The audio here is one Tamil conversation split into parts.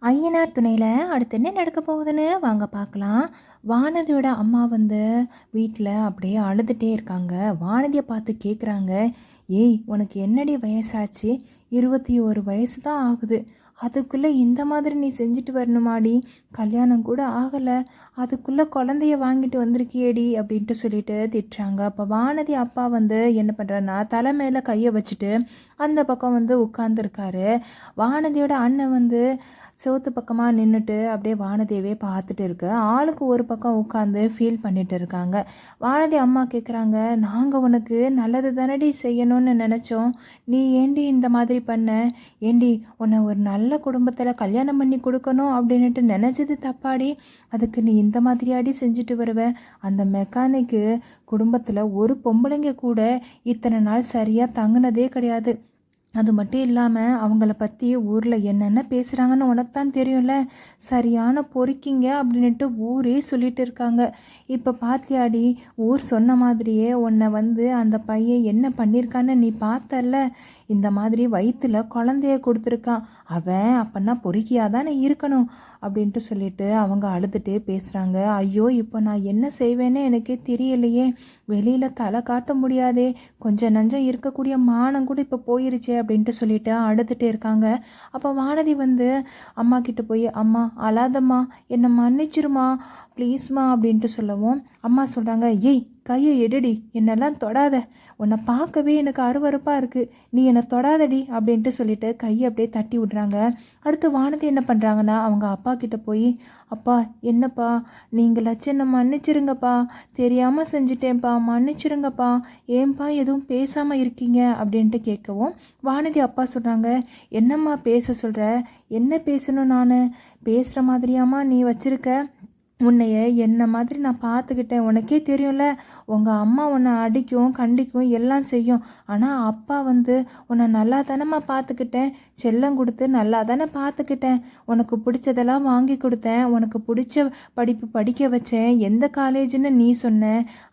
ஐயனார் துணையில் அடுத்து என்ன நடக்க போகுதுன்னு வாங்க பார்க்கலாம். வானதியோட அம்மா வீட்டில் அப்படியே அழுதுகிட்டே இருக்காங்க. வானதியை பார்த்து கேட்குறாங்க, ஏய் உனக்கு என்னடி வயசாச்சு? 21 வயசு தான் ஆகுது. அதுக்குள்ளே இந்த மாதிரி நீ செஞ்சுட்டு வரணுமாடி? கல்யாணம் கூட ஆகலை, அதுக்குள்ளே குழந்தைய வாங்கிட்டு வந்திருக்கியேடி அப்படின்ட்டு சொல்லிட்டு திட்டுறாங்க. அப்போ வானதி அப்பா என்ன பண்ணுறாருன்னா தலை மேலே கையை வச்சுட்டு அந்த பக்கம் உட்காந்துருக்காரு. வானதியோட அண்ணன் செவுத்து பக்கமாக நின்றுட்டு அப்படியே வானதியவே பார்த்துட்டு இருக்கு. ஆளுக்கு ஒரு பக்கம் உட்காந்து ஃபீல் பண்ணிட்டு இருக்காங்க. வானதி அம்மா கேட்குறாங்க, நாங்கள் உனக்கு நல்லது தானடி செய்யணும்னு நினச்சோம், நீ ஏண்டி இந்த மாதிரி பண்ண? ஏண்டி உன்னை ஒரு நல்ல குடும்பத்தில் கல்யாணம் பண்ணி கொடுக்கணும் அப்படின்ட்டு நினச்சது தப்பாடி? அதுக்கு நீ இந்த மாதிரியாடி செஞ்சுட்டு வருவ? அந்த மெக்கானிக்கு குடும்பத்தில் ஒரு பொம்பளைங்க கூட இத்தனை நாள் சரியாக தங்குனதே கிடையாது. அது மட்டும் இல்லாமல் அவங்கள பற்றி ஊரில் என்னென்ன பேசுகிறாங்கன்னு உனக்கு தான் தெரியும்ல. சரியான பொறுக்கிங்க அப்படின்ட்டு ஊரே சொல்லிட்டு இருக்காங்க. இப்போ பாத்தியாடி, ஊர் சொன்ன மாதிரியே உன்னை அந்த பையன் என்ன பண்ணியிருக்கான்னு நீ பார்த்தல்ல. இந்த மாதிரி வயிற்றுல குழந்தைய கொடுத்துருக்கான். அவன் அப்பன்னா பொறுக்கியாக தானே இருக்கணும் அப்படின்ட்டு சொல்லிட்டு அவங்க அழுதுகிட்டே பேசுகிறாங்க. ஐயோ இப்போ நான் என்ன செய்வேன்னு எனக்கே தெரியலையே. வெளியில் தலை காட்ட முடியாதே. கொஞ்சம் நஞ்சம் இருக்கக்கூடிய மானம் கூட இப்போ போயிருச்சே அப்படின்ட்டு சொல்லிட்டு அழுதுகிட்டே இருக்காங்க. அப்போ வானதி அம்மா கிட்ட போய், அம்மா அழாதம்மா, என்னை மன்னிச்சிருமா ப்ளீஸ்மா அப்படின்ட்டு சொல்லவும் அம்மா சொல்கிறாங்க, ஏய் கையை எடுடி, என்னெல்லாம் தொடாத, உன்னை பார்க்கவே எனக்கு அருவருப்பாக இருக்குது, நீ என்னை தொடாதடி அப்படின்ட்டு சொல்லிட்டு கையை அப்படியே தட்டி விடுறாங்க. அடுத்து வானதி என்ன பண்ணுறாங்கன்னா அவங்க அப்பா கிட்ட போய், அப்பா என்னப்பா நீங்களாச்சும் என்னை மன்னிச்சிருங்கப்பா, தெரியாமல் செஞ்சிட்டேன்ப்பா, மன்னிச்சிருங்கப்பா, ஏன்பா எதுவும் பேசாமல் இருக்கீங்க அப்படின்ட்டு கேட்கவும் வானதி அப்பா சொல்கிறாங்க, என்னம்மா பேச சொல்கிற? என்ன பேசணும்? நான் பேசுகிற மாதிரியாம்மா நீ வச்சுருக்க? உன்னைய என்ன மாதிரி நான் பார்த்துக்கிட்டேன். உனக்கே தெரியும்ல, உங்கள் அம்மா உன்னை அடிக்கும் கண்டிக்கும் எல்லாம் செய்யும். ஆனால் அப்பா உன்னை நல்லா தானம்மா பார்த்துக்கிட்டேன், செல்லம் கொடுத்து நல்லா தானே பார்த்துக்கிட்டேன், உனக்கு பிடிச்சதெல்லாம் வாங்கி கொடுத்தேன், உனக்கு பிடிச்ச படிப்பு படிக்க வச்சேன், எந்த காலேஜுன்னு நீ சொன்ன,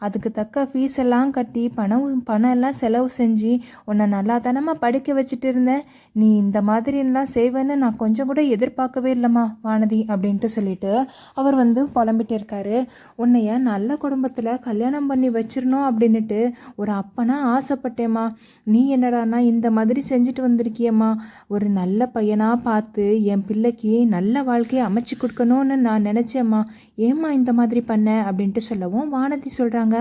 அதுக்கு தக்க ஃபீஸ் எல்லாம் கட்டி பணம் எல்லாம் செலவு செஞ்சு உன்னை நல்லா தானம்மா படிக்க வச்சுட்டு இருந்தேன். நீ இந்த மாதிரிலாம் செய்வேன்னு நான் கொஞ்சம் கூட எதிர்பார்க்கவே இல்லைம்மா வானதி அப்படின்ட்டு சொல்லிட்டு அவர் புலம்பிட்டு இருக்காரு. உன்னைய நல்ல குடும்பத்தில் கல்யாணம் பண்ணி வச்சிடணும் அப்படின்னுட்டு ஒரு அப்பனா ஆசைப்பட்டேம்மா. நீ என்னடானா இந்த மாதிரி செஞ்சுட்டு வந்திருக்கியம்மா. ஒரு நல்ல பையனாக பார்த்து என் பிள்ளைக்கு நல்ல வாழ்க்கையை அமைச்சு கொடுக்கணும்னு நான் நினச்சேம்மா. ஏம்மா இந்த மாதிரி பண்ண அப்படின்ட்டு சொல்லவும் வானதி சொல்கிறாங்க,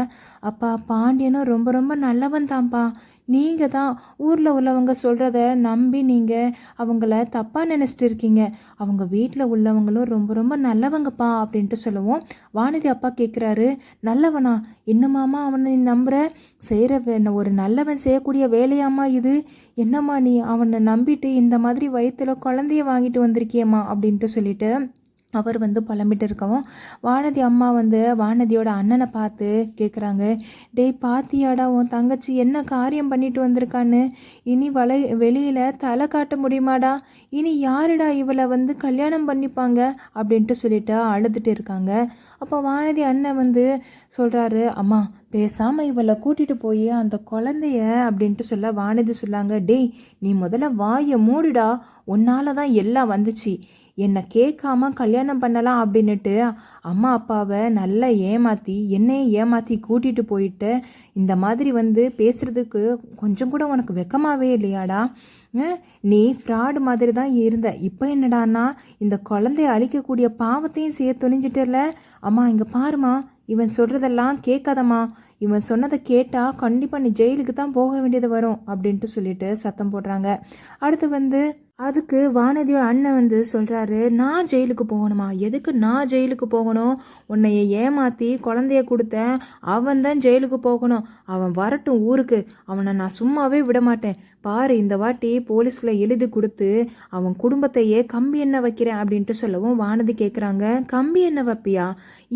அப்பா பாண்டியனும் ரொம்ப ரொம்ப நல்லவன் தான்ப்பா. நீங்கள் தான் ஊரில் உள்ளவங்க சொல்கிறத நம்பி நீங்கள் அவங்கள தப்பாக நினச்சிட்டு இருக்கீங்க. அவங்க வீட்டில் உள்ளவங்களும் ரொம்ப ரொம்ப நல்லவங்கப்பா அப்படின்ட்டு சொல்லுவோம். வானதி அப்பா கேட்குறாரு, நல்லவனா? என்னமாமா அவனை நம்புகிற? செய்கிற ஒரு நல்லவன் செய்யக்கூடிய வேலையாம்மா இது? என்னம்மா நீ அவனை நம்பிட்டு இந்த மாதிரி வயிற்றுல குழந்தைய வாங்கிட்டு வந்திருக்கியம்மா அப்படின்ட்டு சொல்லிட்டு அவர் புலம்பிட்டு இருக்கவும் வானதி அம்மா வானதியோட அண்ணனை பார்த்து கேட்குறாங்க, டேய் பாத்தியாடா உன் தங்கச்சி என்ன காரியம் பண்ணிட்டு வந்திருக்கான்னு? இனி வெளியில் தலை காட்ட முடியுமாடா? இனி யாருடா இவளை கல்யாணம் பண்ணிப்பாங்க அப்படின்ட்டு சொல்லிட்டு அழுதுட்டு இருக்காங்க. அப்போ வானதி அண்ணன் சொல்கிறாரு, அம்மா பேசாமல் இவளை கூட்டிகிட்டு போய் அந்த குழந்தைய அப்படின்ட்டு சொல்ல வானதி சொல்லாங்க, டேய் நீ முதல்ல வாயை மூடுடா, உன்னால தான் எல்லாம் வந்துச்சு. என்னை கேட்காம கல்யாணம் பண்ணலாம் அப்படின்னுட்டு அம்மா அப்பாவை நல்லா ஏமாற்றி என்னையே ஏமாற்றி கூட்டிகிட்டு போயிட்டு இந்த மாதிரி பேசுகிறதுக்கு கொஞ்சம் கூட உனக்கு வெக்கமாகவே இல்லையாடா? நீ ஃப்ராடு மாதிரி தான் இருந்த. இப்போ என்னடான்னா இந்த குழந்தைய அழிக்கக்கூடிய பாவத்தையும் செய்ய துணிஞ்சிட்டல. அம்மா இங்கே பாருமா, இவன் சொல்கிறதெல்லாம் கேட்காதம்மா, இவன் சொன்னதை கேட்டால் கண்டிப்பாக நீ ஜெயிலுக்கு தான் போக வேண்டியது வரும் அப்படின்ட்டு சொல்லிட்டு சத்தம் போடுறாங்க. அடுத்து அதுக்கு வானதியோட அண்ணன் சொல்கிறாரு, நான் ஜெயிலுக்கு போகணுமா? எதுக்கு நான் ஜெயிலுக்கு போகணும்? உன்னைய ஏமாற்றி குழந்தைய கொடுத்தேன், அவன் தான் ஜெயிலுக்கு போகணும். அவன் வரட்டும் ஊருக்கு, அவனை நான் சும்மாவே விட மாட்டேன். பாரு இந்த வாட்டி போலீஸில் எழுதி கொடுத்து அவன் குடும்பத்தையே கம்பி எண்ணெய் வைக்கிறேன் அப்படின்ட்டு சொல்லவும் வானதி கேட்குறாங்க, கம்பி எண்ணெய் வைப்பியா?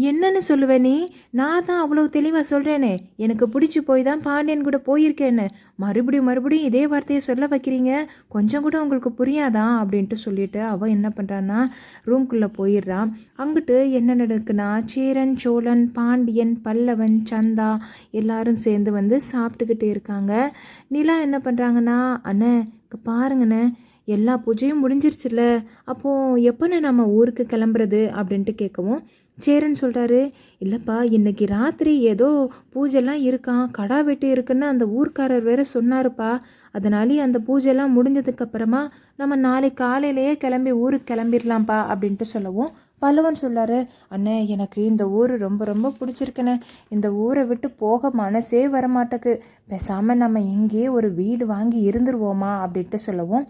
என்னன்னு சொல்லுவேன் நீ? நான் தான் அவ்வளோ தெளிவாக சொல்கிறேனே, எனக்கு பிடிச்சி போய் தான் பாண்டியன் கூட போயிருக்கேன்னு. மறுபடியும் இதே வார்த்தையை சொல்ல வைக்கிறீங்க, கொஞ்சம் கூட உங்களுக்கு புரியாதான் அப்படின்ட்டு சொல்லிட்டு அவள் என்ன பண்ணுறான்னா ரூம்குள்ளே போயிடுறான். அங்கிட்டு என்ன நடக்குன்னா சேரன் சோழன் பாண்டியன் பல்லவன் சந்தா எல்லாரும் சேர்ந்து சாப்பிட்டுக்கிட்டு இருக்காங்க. நிலா என்ன பண்ணுறாங்கன்னா, அண்ணே பாருங்கண்ணே, எல்லா பூஜையும் முடிஞ்சிருச்சுல, அப்போது எப்போண்ணே நம்ம ஊருக்கு கிளம்புறது அப்படின்ட்டு கேட்கவும், சேரன் சொல்கிறாரு, இல்லைப்பா இன்னைக்கு ராத்திரி ஏதோ பூஜைலாம் இருக்கான், கடா வெட்டி இருக்குன்னு அந்த ஊர்க்காரர் வேற சொன்னாருப்பா. அதனாலே அந்த பூஜைலாம் முடிஞ்சதுக்கப்புறமா நம்ம நாளைக்கு காலையிலேயே கிளம்பி ஊருக்கு கிளம்பிடலாம்ப்பா அப்படின்ட்டு சொல்லவும், பல்லவன் சொல்லாரு, அண்ணே எனக்கு இந்த ஊர் ரொம்ப ரொம்ப பிடிச்சிருக்குண்ணே. இந்த ஊரை விட்டு போக மனசே வரமாட்டேக்கு. பேசாமல் நம்ம இங்கேயே ஒரு வீடு வாங்கி இருந்துருவோமா அப்படின்ட்டு சொல்லவும்,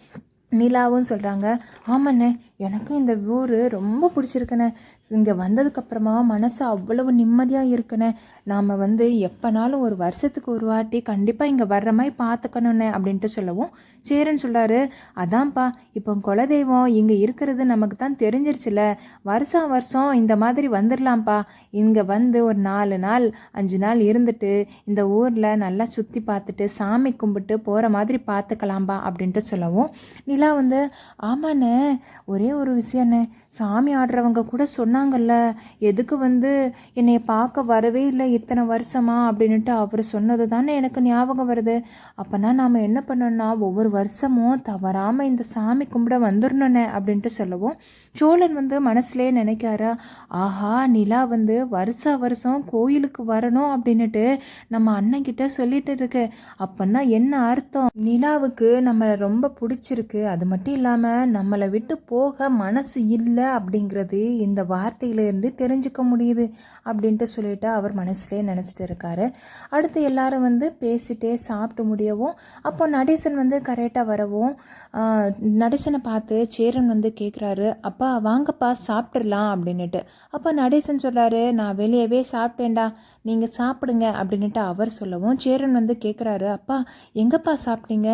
நிலாவும் சொல்கிறாங்க, ஆமாண்ணே எனக்கும் இந்த ஊர் ரொம்ப பிடிச்சிருக்குண்ணே. இங்கே வந்ததுக்கப்புறமா மனசு அவ்வளவு நிம்மதியாக இருக்குண்ணே. நாம் எப்போனாலும் ஒரு வருஷத்துக்கு ஒரு வாட்டி கண்டிப்பாக இங்கே வர்ற மாதிரி பார்த்துக்கணுண்ணே அப்படின்ட்டு சொல்லவும், சேரன் சொல்கிறாரு, அதான்ப்பா இப்போ குலதெய்வம் இங்கே இருக்கிறது நமக்கு தான் தெரிஞ்சிருச்சுல, வருஷம் வருஷம் இந்த மாதிரி வந்துடலாம்ப்பா. இங்கே ஒரு 4 நாள் 5 நாள் இருந்துட்டு இந்த ஊரில் நல்லா சுற்றி பார்த்துட்டு சாமி கும்பிட்டு போகிற மாதிரி பார்த்துக்கலாம்பா அப்படின்ட்டு சொல்லவும், நிலா ஆமாண்ணே ஒரே ஒரு விஷயண்ணே, சாமி ஆடுறவங்க கூட சொன்னாங்கல்ல, எதுக்கு என்னைய பார்க்க வரவே இல்லை இத்தனை வருஷமா அப்படின்ட்டு அவர் சொன்னது தானே எனக்கு ஞாபகம் வருது. அப்போனா நாம் என்ன பண்ணோம்னா ஒவ்வொரு வருஷமும் தவறாமல் இந்த சாமி கும்பிட வந்துடணுண்ணே அப்படின்ட்டு சொல்லவும், சோழன் மனசுலேயே நினைக்காரா, ஆஹா நிலா வருஷா வருஷம் கோயிலுக்கு வரணும் அப்படின்னுட்டு நம்ம அண்ணன்கிட்ட சொல்லிட்டு இருக்கு. அப்போன்னா என்ன அர்த்தம், நிலாவுக்கு நம்மளை ரொம்ப பிடிச்சிருக்கு, அது மட்டும் இல்லாமல் நம்மளை விட்டு போக மனசு இல்லை அப்படிங்கிறது இந்த வார்த்தையிலேருந்து தெரிஞ்சுக்க முடியுது அப்படின்ட்டு சொல்லிட்டு அவர் மனசுலேயே நினச்சிட்டு இருக்காரு. அடுத்து எல்லாரும் பேசிட்டே சாப்பிட்டு முடியவும், அப்போ நடேசன் கரெக்டாக வரவும், நடேசனை பார்த்து சேரன் கேட்குறாரு, அப்பா வாங்கப்பா சாப்பிட்றலாம் அப்படின்னுட்டு. அப்போ நடேசன் சொல்கிறாரு, நான் வெளியவே சாப்பிட்டேன்டா, நீங்கள் சாப்பிடுங்க அப்படின்னுட்டு அவர் சொல்லவும், சேரன் கேட்குறாரு, அப்பா எங்கப்பா சாப்பிட்டீங்க,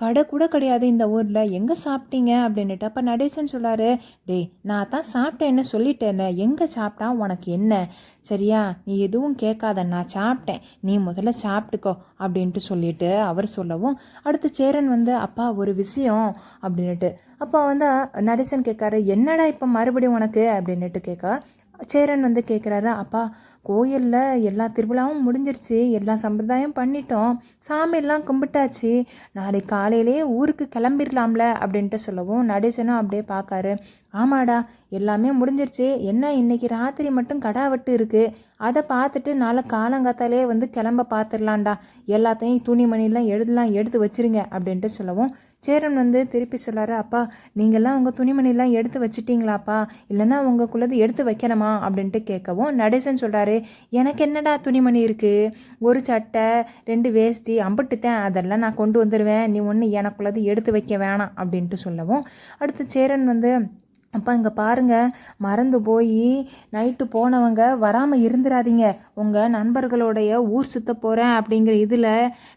கடை கூட கிடையாது இந்த ஊரில், எங்கே சாப்பிட்டீங்க அப்படின்னுட்டு. அப்போ நடேசன் சொல்கிறாரு, டேய் நான் தான் சாப்பிட்டேன்னு சொல்லிட்டேன்ல, எங்கே சாப்பிட்டா உனக்கு என்ன, சரியா நீ எதுவும் கேட்காத, நான் சாப்பிட்டேன், நீ முதல்ல சாப்பிட்டுக்கோ அப்படின்ட்டு சொல்லிட்டு அவர் சொல்லவும், அடுத்து சேரன் அப்பா ஒரு விஷயம் அப்படின்னுட்டு. அப்போ நடேசன் கேட்காரு, என்னடா இப்போ மறுபடியும் உனக்கு அப்படின்னுட்டு கேட்க, சேரன் கேட்குறாரு, அப்பா கோயிலில் எல்லா திருவிழாவும் முடிஞ்சிருச்சு, எல்லா சம்பிரதாயம் பண்ணிட்டோம், சாமியெல்லாம் கும்பிட்டாச்சு, நாளைக்கு காலையிலேயே ஊருக்கு கிளம்பிடலாம்ல அப்படின்ட்டு சொல்லவும், நடேசனும் அப்படியே பார்க்காரு, ஆமாடா எல்லாமே முடிஞ்சிருச்சு, என்ன இன்னைக்கு ராத்திரி மட்டும் கடா வெட்டு இருக்குது, அதை பார்த்துட்டு நாளை காலங்காத்தாலே கிளம்ப பார்த்துடலான்டா, எல்லாத்தையும் துணிமணிலாம் எடுத்து வச்சிருங்க அப்படின்ட்டு சொல்லவும், சேரன் திருப்பி சொல்லாரு, அப்பா நீங்கள்லாம் உங்கள் துணிமணிலாம் எடுத்து வச்சிட்டிங்களாப்பா, இல்லைன்னா உங்களுக்குள்ளது எடுத்து வைக்கணுமா அப்படின்ட்டு கேட்கவும், நடேசன் சொல்கிறாரு, எனக்கு என்னடா துணிமணி இருக்குது, ஒரு சட்டை 2 வேஷ்டி அம்பிட்டுட்டேன், அதெல்லாம் நான் கொண்டு வந்துடுவேன், நீ ஒன்று எனக்குள்ளது எடுத்து வைக்க வேணாம் அப்படின்ட்டு சொல்லவும், அடுத்து சேரன் அப்போ இங்கே பாருங்கள், மறந்து போய் நைட்டு போனவங்க வராமல் இருந்துடாதீங்க, உங்கள் நண்பர்களுடைய ஊர் சுற்ற போகிறேன் அப்படிங்கிற இதில்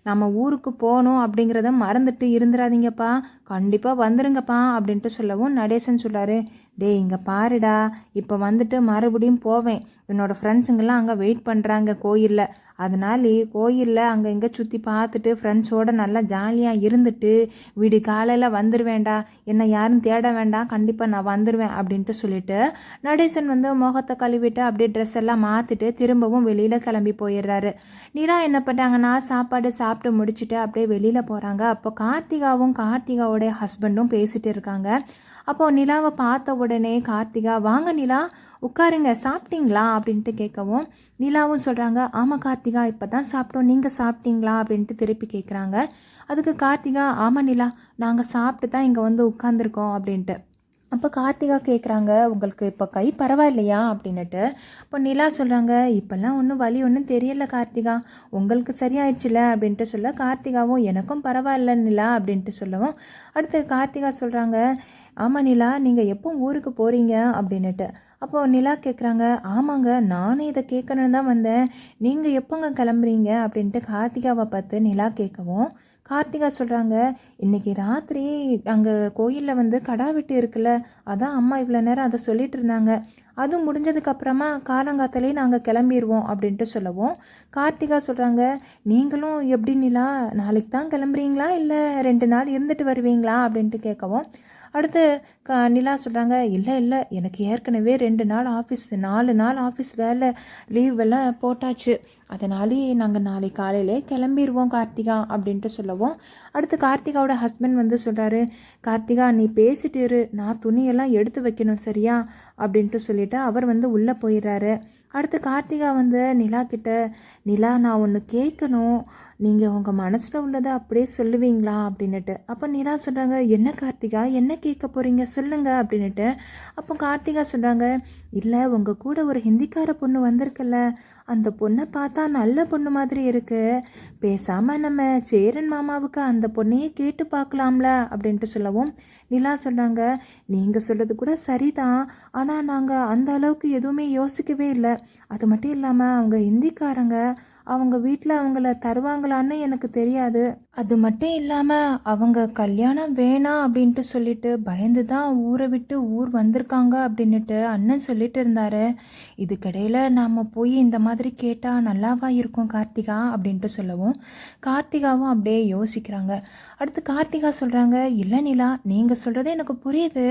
நம்ம ஊருக்கு போகணும் அப்படிங்கிறத மறந்துட்டு இருந்துடாதீங்கப்பா, கண்டிப்பாக வந்துடுங்கப்பா அப்படின்ட்டு சொல்லவும், நடேசன் சொல்லார், டேய் இங்கே பாருடா, இப்போ மறுபடியும் போவேன், என்னோடய ஃப்ரெண்ட்ஸுங்கெல்லாம் அங்கே வெயிட் பண்ணுறாங்க கோயிலில், அதனால கோயிலில் அங்கே இங்கே சுற்றி பார்த்துட்டு ஃப்ரெண்ட்ஸோடு நல்லா ஜாலியாக இருந்துட்டு விடி காலையில் வந்துடுவேண்டா, என்னை யாரும் தேட வேண்டாம், கண்டிப்பாக நான் வந்துடுவேன் அப்படின்ட்டு சொல்லிட்டு நடேசன் முகத்தை கழுவிட்டு அப்படியே ட்ரெஸ் எல்லாம் மாற்றிட்டு திரும்பவும் வெளியில் கிளம்பி போயிடுறாரு. நிலா என்ன பண்ணுறாங்கன்னா சாப்பாடு சாப்பிட்டு முடிச்சுட்டு அப்படியே வெளியில் போகிறாங்க. அப்போ கார்த்திகாவோடைய ஹஸ்பண்டும் பேசிகிட்டு இருக்காங்க. அப்போது நிலாவை பார்த்த உடனே கார்த்திகா, வாங்க நிலா உட்காருங்க, சாப்பிட்டீங்களா அப்படின்ட்டு கேட்கவும், நிலாவும் சொல்கிறாங்க, ஆமாம் கார்த்திகா இப்போ தான் சாப்பிட்டோம், நீங்கள் சாப்பிட்டீங்களா அப்படின்ட்டு திருப்பி கேட்குறாங்க. அதுக்கு கார்த்திகா, ஆமாம் நிலா நாங்கள் சாப்பிட்டு தான் இங்கே உட்காந்துருக்கோம் அப்படின்ட்டு. அப்போ கார்த்திகா கேட்குறாங்க, உங்களுக்கு இப்போ கை பரவாயில்லையா அப்படின்னுட்டு. இப்போ நிலா சொல்கிறாங்க, இப்போல்லாம் ஒன்றும் வலி ஒன்றும் தெரியல கார்த்திகா, உங்களுக்கு சரியாயிடுச்சுல அப்படின்ட்டு சொல்ல, கார்த்திகாவும் எனக்கும் பரவாயில்ல நிலா அப்படின்ட்டு சொல்லவும், அடுத்து கார்த்திகா சொல்கிறாங்க, ஆமாம் நிலா நீங்கள் எப்போ ஊருக்கு போகிறீங்க அப்படின்னுட்டு. அப்போது நிலா கேட்குறாங்க, ஆமாங்க நானும் இதை கேட்கணுன்னு தான் வந்தேன், நீங்கள் எப்போங்க கிளம்புறீங்க அப்படின்ட்டு கார்த்திகாவை பார்த்து நிலா கேட்கவும், கார்த்திகா சொல்கிறாங்க, இன்றைக்கி ராத்திரி அங்கே கோயிலில் கடா வெட்டு இருக்குல்ல, அதான் அம்மா இவ்வளோ நேரம் அதை சொல்லிட்டு இருந்தாங்க, அதுவும் முடிஞ்சதுக்கப்புறமா காலங்காத்தாலே நாங்கள் கிளம்பிடுவோம் அப்படின்ட்டு சொல்லவும், கார்த்திகா சொல்கிறாங்க, நீங்களும் எப்படி நிலா நாளைக்கு தான் கிளம்புறீங்களா இல்லை 2 நாள் இருந்துட்டு வருவீங்களா அப்படின்ட்டு கேட்கவும், அடுத்து நிலா சொல்கிறாங்க, இல்லை எனக்கு ஏற்கனவே 2 நாள் ஆஃபீஸ் 4 நாள் ஆஃபீஸ் வேலை லீவ் எல்லாம் போட்டாச்சு, அதனாலே நாங்கள் நாளை காலையிலே கிளம்பிடுவோம் கார்த்திகா அப்படின்ட்டு சொல்லவும், அடுத்து கார்த்திகாவோட ஹஸ்பண்ட் வந்து சொல்கிறாரு, கார்த்திகா நீ பேசிட்டு இரு, நான் துணியெல்லாம் எடுத்து வைக்கணும் சரியா அப்படின்ட்டு சொல்லிவிட்டு அவர் வந்து உள்ளே போயிடுறாரு. அடுத்து கார்த்திகா வந்து நிலா கிட்ட, நிலா நான் ஒன்று கேட்கணும், நீங்கள் உங்கள் மனசில் உள்ளதை அப்படியே சொல்லுவீங்களா அப்படின்னுட்டு. அப்போ நிலா சொல்கிறாங்க, என்ன கார்த்திகா என்ன கேட்க போகிறீங்க சொல்லுங்க அப்படின்னுட்டு. அப்போ கார்த்திகா சொல்கிறாங்க, இல்லை உங்கள் கூட ஒரு ஹிந்திக்கார பொண்ணு வந்திருக்குல்ல, அந்த பொண்ணை பார்த்தா நல்ல பொண்ணு மாதிரி இருக்குது, பேசாமல் நம்ம சேரன் மாமாவுக்கு அந்த பொண்ணையே கேட்டு பார்க்கலாம்ல அப்படின்ட்டு சொல்லவும், நிலா சொல்கிறாங்க, நீங்கள் சொல்கிறது கூட சரிதான், ஆனால் நாங்கள் அந்த அளவுக்கு எதுவுமே யோசிக்கவே இல்லை. அது மட்டும் இல்லாமல் அவங்க ஹிந்திக்காரங்க, அவங்க வீட்டில் அவங்கள தருவாங்களான்னு எனக்கு தெரியாது. அது மட்டும் இல்லாமல் அவங்க கல்யாணம் வேணாம் அப்படின்ட்டு சொல்லிட்டு பயந்து தான் ஊரை விட்டு ஊர் வந்திருக்காங்க அப்படின்னுட்டு அண்ணன் சொல்லிட்டு இருந்தாரு. இதுக்கிடையில் நாம் போய் இந்த மாதிரி கேட்டால் நல்லாவா இருக்கும் கார்த்திகா அப்படின்ட்டு சொல்லவும், கார்த்திகாவும் அப்படியே யோசிக்கிறாங்க. அடுத்து கார்த்திகா சொல்கிறாங்க, இல்லை நிலா நீங்கள் சொல்கிறது எனக்கு புரியுது,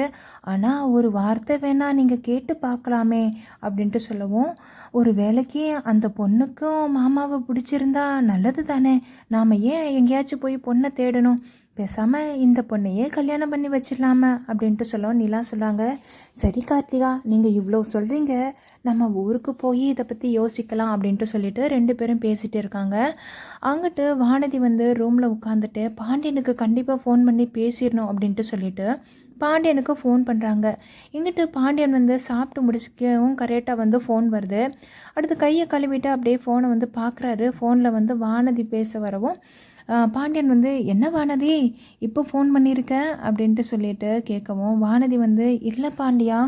ஆனால் ஒரு வார்த்தை வேணால் நீங்கள் கேட்டு பார்க்கலாமே அப்படின்ட்டு சொல்லவும், ஒரு வேலைக்கு அந்த பொண்ணுக்கும் மாமாவை பிடிச்சிருந்தா நல்லது தானே, நாம் ஏன் எங்கேயாச்சும் போய் பொண்ணை தேடணும், பேசாமல் இந்த பொண்ணையே கல்யாணம் பண்ணி வச்சிடலாமா அப்படின்ட்டு சொல்லவும், நிலா சொல்கிறாங்க, சரி கார்த்திகா நீங்கள் இவ்வளோ சொல்கிறீங்க, நம்ம ஊருக்கு போய் இதை பற்றி யோசிக்கலாம் அப்படின்ட்டு சொல்லிட்டு 2 பேரும் பேசிகிட்டு இருக்காங்க. அங்கிட்டு வானதி வந்து ரூமில் உட்காந்துட்டு பாண்டியனுக்கு கண்டிப்பாக ஃபோன் பண்ணி பேசிடணும் அப்படின்ட்டு சொல்லிட்டு பாண்டியனுக்கு ஃபோன் பண்ணுறாங்க. இங்கிட்டு பாண்டியன் வந்து சாப்பிட்டு முடிச்சுக்கவும் கரெக்டாக வந்து ஃபோன் வருது. அடுத்து கையை கழுவிட்டு அப்படியே ஃபோனை வந்து பார்க்குறாரு. ஃபோனில் வந்து வானதி பேச வரவும் பாண்டியன் வந்து, என்ன வானதி இப்போ ஃபோன் பண்ணியிருக்க அப்படின்ட்டு சொல்லிட்டு கேட்கவும், வானதி வந்து, இல்லை பாண்டியா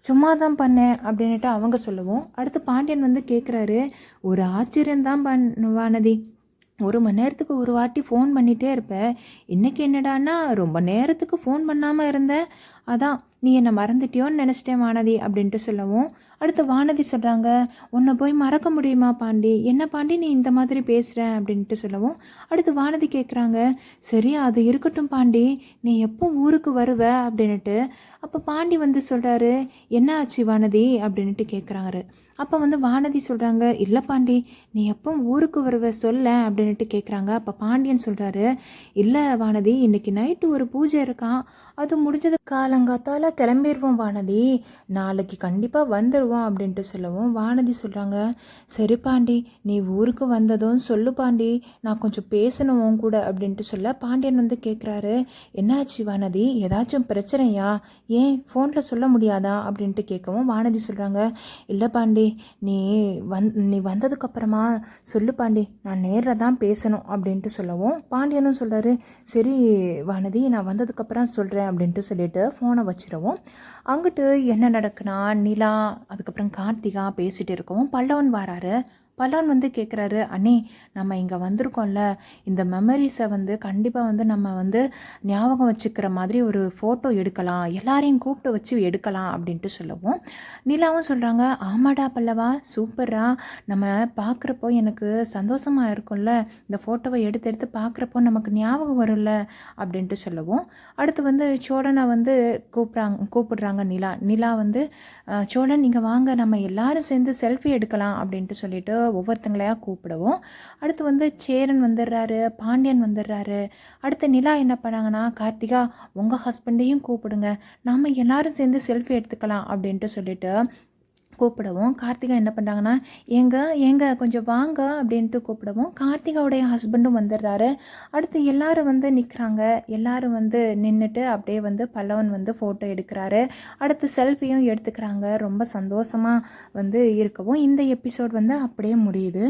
சும்மா தான் பண்ணேன் அப்படின்ட்டு அவங்க சொல்லவும், அடுத்து பாண்டியன் வந்து கேட்குறாரு, ஒரு ஆச்சரியம்தான் வானதி, 1 மணி நேரத்துக்கு ஒரு வாட்டி ஃபோன் பண்ணிகிட்டே இருப்பேன், இன்றைக்கி என்னடான்னா ரொம்ப நேரத்துக்கு ஃபோன் பண்ணாமல் இருந்தேன், அதான் நீ என்னை மறந்துட்டியோன்னு நினச்சிட்டேன் வானதி அப்படின்ட்டு சொல்லவும், அடுத்து வானதி சொல்கிறாங்க, உன்னை போய் மறக்க முடியுமா பாண்டி, என்ன பாண்டி நீ இந்த மாதிரி பேசுகிற அப்படின்ட்டு சொல்லவும், அடுத்து வானதி கேட்குறாங்க, சரி அது இருக்கட்டும் பாண்டி, நீ எப்போ ஊருக்கு வருவ அப்படின்ட்டு. அப்போ பாண்டி வந்து சொல்கிறாரு, என்ன ஆச்சு வானதி அப்படின்ட்டு கேட்குறாரு. அப்போ வந்து வானதி சொல்கிறாங்க, இல்லை பாண்டி நீ எப்போ ஊருக்கு வருவ சொல்ல அப்படின்ட்டு கேட்குறாங்க. அப்போ பாண்டியன் சொல்கிறாரு, இல்லை வானதி இன்றைக்கி நைட்டு ஒரு பூஜை இருக்கான், அது முடிஞ்சது காலங்காத்தால் கிளம்பிடுவோம் வானதி, நாளைக்கு கண்டிப்பாக வந்துடுவோம் அப்படின்ட்டு சொல்லவும், வானதி சொல்கிறாங்க, சரி பாண்டி நீ ஊருக்கு வந்ததும் சொல்லு பாண்டி, நான் கொஞ்சம் பேசணும் உன் கூட அப்படின்ட்டு சொல்ல, பாண்டியன் வந்து கேட்குறாரு, என்னாச்சு வானதி ஏதாச்சும் பிரச்சனையா, ஏன் ஃபோனில் சொல்ல முடியாதா அப்படின்ட்டு கேட்கவும், வானதி சொல்கிறாங்க, இல்லை பாண்டி நீ வந்ததுக்கப்புறமா சொல்லு பாண்டி, நான் நேரில் தான் பேசணும் அப்படின்ட்டு சொல்லவும், பாண்டியனும் சொல்கிறாரு, சரி வானதி நான் வந்ததுக்கப்புறம் சொல்கிறேன் அப்படின்ட்டு சொல்லிட்டு ஃபோனை வச்சிடவும், அங்கிட்டு என்ன நடக்குன்னா நிலா அதுக்கப்புறம் கார்த்திகா பேசிகிட்டு இருக்கவும் பல்லவன் வராரு. பல்லவன் வந்து கேட்குறாரு, அண்ணே நம்ம இங்கே வந்திருக்கோம்ல, இந்த மெமரிஸை வந்து கண்டிப்பாக வந்து நம்ம வந்து ஞாபகம் வச்சுக்கிற மாதிரி ஒரு ஃபோட்டோ எடுக்கலாம், எல்லாரையும் கூப்பிட்டு வச்சு எடுக்கலாம் அப்படின்ட்டு சொல்லவும், நிலாவும் சொல்கிறாங்க, ஆமாடா பல்லவா சூப்பரா, நம்ம பார்க்குறப்போ எனக்கு சந்தோஷமாக இருக்கும்ல, இந்த ஃபோட்டோவை எடுத்து எடுத்து பார்க்குறப்போ நமக்கு ஞாபகம் வரும்ல அப்படின்ட்டு சொல்லவும், அடுத்து வந்து சோழனை வந்து கூப்பிடுறாங்க நிலா வந்து, சோழன் நீங்கள் வாங்க நம்ம எல்லாரும் சேர்ந்து செல்ஃபி எடுக்கலாம் அப்படின்ட்டு சொல்லிட்டு ஒவ்வொருத்தங்களையாக கூப்பிடவும், அடுத்து வந்து சேரன் வந்துடுறாரு, பாண்டியன் வந்துடுறாரு. அடுத்து நிலா என்ன பண்ணாங்கன்னா, கார்த்திகா உங்கள் ஹஸ்பண்டையும் கூப்பிடுங்க, நம்ம எல்லாரும் சேர்ந்து செல்ஃபி எடுத்துக்கலாம் அப்படின்ட்டு சொல்லிட்டு கூப்பிடவும், கார்த்திகா என்ன பண்ணுறாங்கன்னா, ஏங்க கொஞ்சம் வாங்க அப்படின்ட்டு கூப்பிடவும், கார்த்திகாவுடைய ஹஸ்பண்டும் வந்துடுறாரு. அடுத்து எல்லாரும் வந்து நிற்கிறாங்க, எல்லாரும் வந்து நின்றுட்டு அப்படியே வந்து பல்லவன் வந்து ஃபோட்டோ எடுக்கிறாரு. அடுத்து செல்ஃபியும் எடுத்துக்கிறாங்க. ரொம்ப சந்தோஷமாக வந்து இருக்கவும் இந்த எபிசோட் வந்து அப்படியே முடியுது.